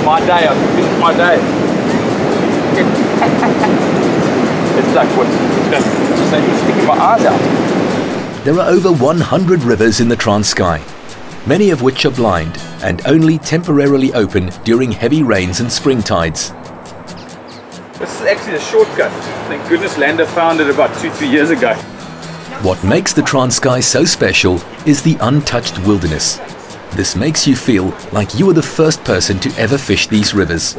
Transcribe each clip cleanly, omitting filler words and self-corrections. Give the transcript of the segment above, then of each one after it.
my day. I think it's my day. It's like what? It's just sticking my eyes out. There are over 100 rivers in the Transkei, many of which are blind and only temporarily open during heavy rains and spring tides. This is actually a shortcut. Thank goodness Lander found it about 2-3 years ago. What makes the Transkei so special is the untouched wilderness. This makes you feel like you are the first person to ever fish these rivers.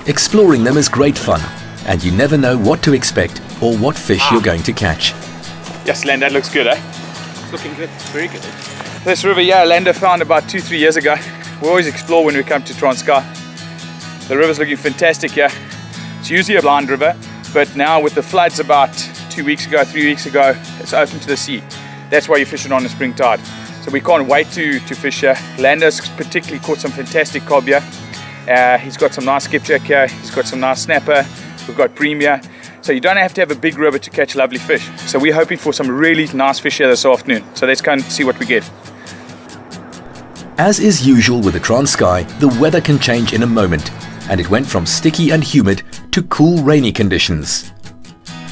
Exploring them is great fun, and you never know what to expect or what fish you're going to catch. Yes, Lander, that looks good, eh? It's looking good, very good. This river, yeah, Lander found about 2-3 years ago. We always explore when we come to Transkei. The river's looking fantastic here. It's usually a blind river, but now with the floods about 2 weeks ago, 3 weeks ago, it's open to the sea. That's why you fish it on the spring tide. So we can't wait to fish here. Lander's particularly caught some fantastic cob here. He's got some nice skipjack here. He's got some nice snapper. We've got bream here. So you don't have to have a big river to catch lovely fish. So we're hoping for some really nice fish here this afternoon. So let's go and see what we get. As is usual with the Transkei, the weather can change in a moment, and it went from sticky and humid to cool, rainy conditions.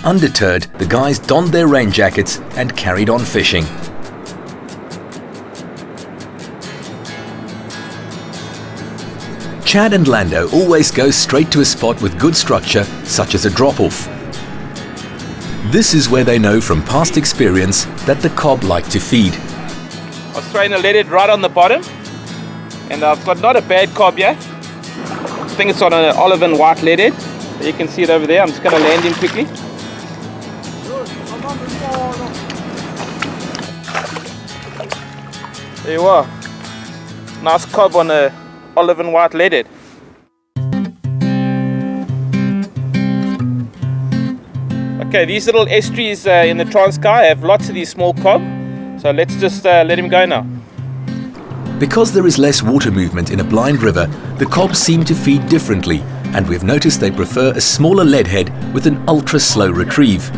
Undeterred, the guys donned their rain jackets and carried on fishing. Chad and Lando always go straight to a spot with good structure, such as a drop-off. This is where they know from past experience that the cob like to feed. I was throwing a leaded right on the bottom, and I've got not a bad cob here. I think it's on an olive and white leaded. You can see it over there. I'm just going to land him quickly. There you are. Nice cob on a olive and white leaded. Okay, these little estuaries in the Transkei have lots of these small cob. So let's just let him go now. Because there is less water movement in a blind river, the cobs seem to feed differently, and we've noticed they prefer a smaller lead head with an ultra-slow retrieve.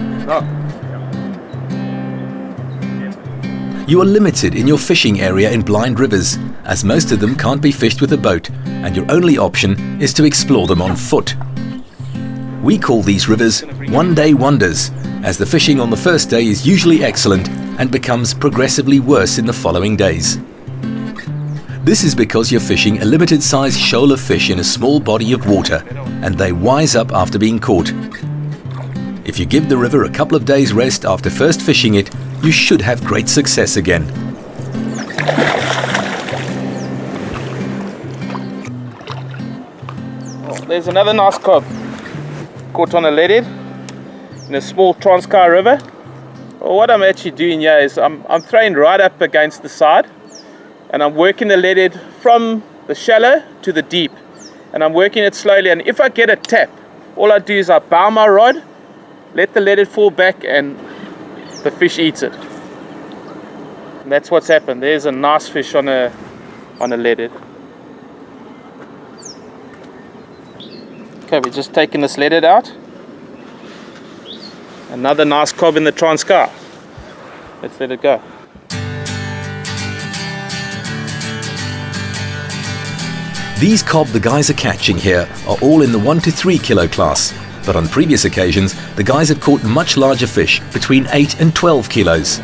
You are limited in your fishing area in blind rivers, as most of them can't be fished with a boat, and your only option is to explore them on foot. We call these rivers one-day wonders, as the fishing on the first day is usually excellent and becomes progressively worse in the following days. This is because you're fishing a limited-sized shoal of fish in a small body of water, and they wise up after being caught. If you give the river a couple of days rest after first fishing it, you should have great success again. Oh, there's another nice cob. Caught on a leaded in a small Transkei river. Well, what I'm actually doing here is I'm throwing right up against the side, and I'm working the leaded from the shallow to the deep, and I'm working it slowly, and if I get a tap, all I do is I bow my rod, let the leaded fall back, and the fish eats it. And that's what's happened. There's a nice fish on a leaded. Okay, we're just taking this leaded out. Another nice cob in the Transkei. Let's let it go. These cob the guys are catching here are all in the 1 to 3 kilo class, but on previous occasions the guys have caught much larger fish, between 8 and 12 kilos.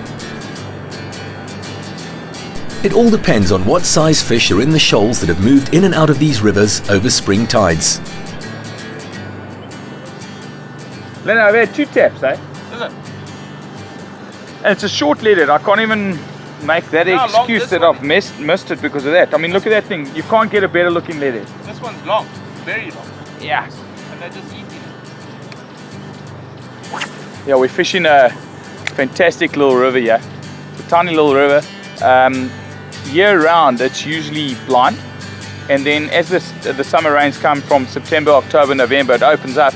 It all depends on what size fish are in the shoals that have moved in and out of these rivers over spring tides. Lena, I've had 2 taps, eh? Is it? And it's a short leaded. I can't even make that excuse that I've missed it because of that. I mean, look at that thing. You can't get a better looking leaded. This one's long, very long. Yeah. And they're just eating it. Yeah, we're fishing a fantastic little river here. It's a tiny little river. Year round, it's usually blind. And then as the summer rains come from September, October, November, it opens up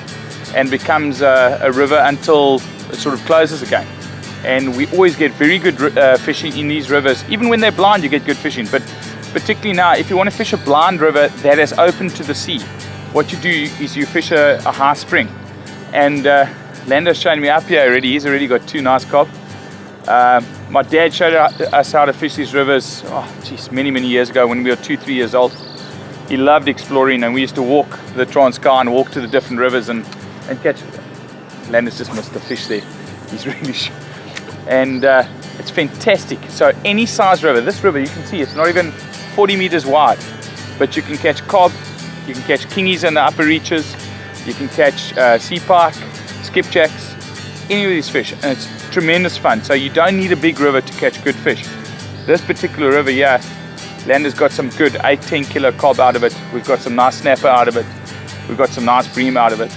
and becomes a river until it sort of closes again. And we always get very good fishing in these rivers. Even when they're blind, you get good fishing. But particularly now, if you want to fish a blind river that is open to the sea, what you do is you fish a high spring. And Lando's showing me up here already. He's already got 2 nice cob. My dad showed us how to fish these rivers, many years ago when we were 2-3 years old. he loved exploring, and we used to walk the Transkei and walk to the different rivers and catch. Lander's just missed the fish there. He's really and it's fantastic. So any size river, this river you can see it's not even 40 meters wide, but you can catch cob, you can catch kingies in the upper reaches, you can catch sea pike, skipjacks, any of these fish, and it's tremendous fun. So you don't need a big river to catch good fish. This particular river here, Lander's got some good 8-10 kilo cob out of it. We've got some nice snapper out of it. We've got some nice bream out of it.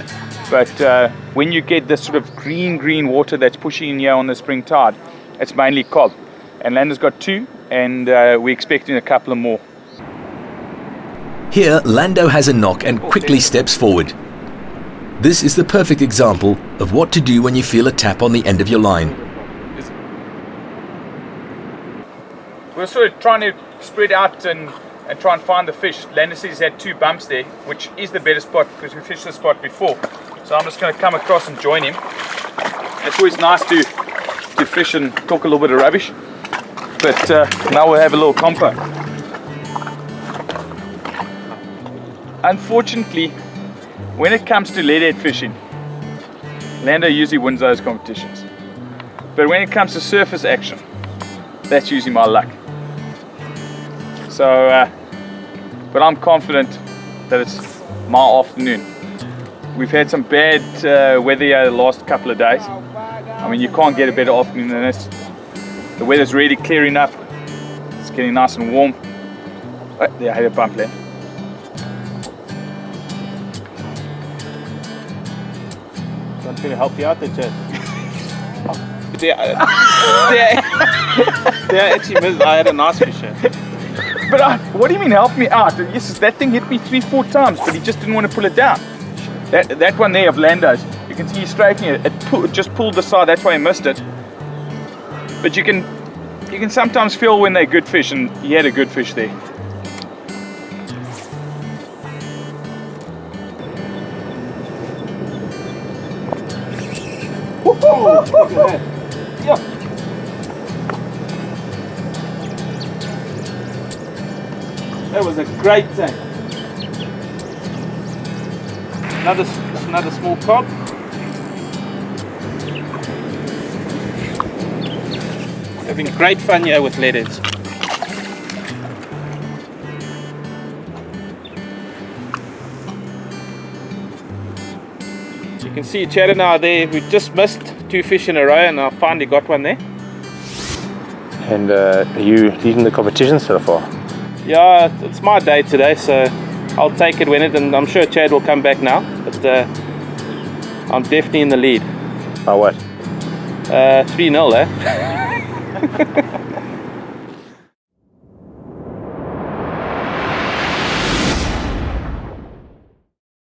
But when you get this sort of green water that's pushing in here on the spring tide, it's mainly cob. And Lander's got 2, and we're expecting a couple of more. Here, Lando has a knock and quickly steps forward. This is the perfect example of what to do when you feel a tap on the end of your line. We're sort of trying to spread out and try and find the fish. Lander says he's had 2 bumps there, which is the better spot because we fished this spot before. So I'm just going to come across and join him. It's always nice to fish and talk a little bit of rubbish. But now we'll have a little compo. Unfortunately, when it comes to leadhead fishing, Lando usually wins those competitions. But when it comes to surface action, that's usually my luck. So, but I'm confident that it's my afternoon. We've had some bad weather here the last couple of days. I mean, you can't get a better afternoon than this. The weather's really clearing up. It's getting nice and warm. Oh, there, I had a bump there. I'm trying to help you out there, Chad. They actually missed. I had a nice fish here. But what do you mean help me out? Yes, that thing hit me 3-4 times, but he just didn't want to pull it down. That one there of Lando's, you can see he's straightening it. It just pulled the side, that's why he missed it. But you can sometimes feel when they're good fish, and he had a good fish there. That was a great thing. Another small cob. Having great fun here with leadheads. You can see Chad and I there. We just missed 2 fish in a row, and I finally got one there. And are you leading the competition so far? Yeah, it's my day today, so I'll take it, win it, and I'm sure Chad will come back now. But I'm definitely in the lead. By what? 3-0, eh?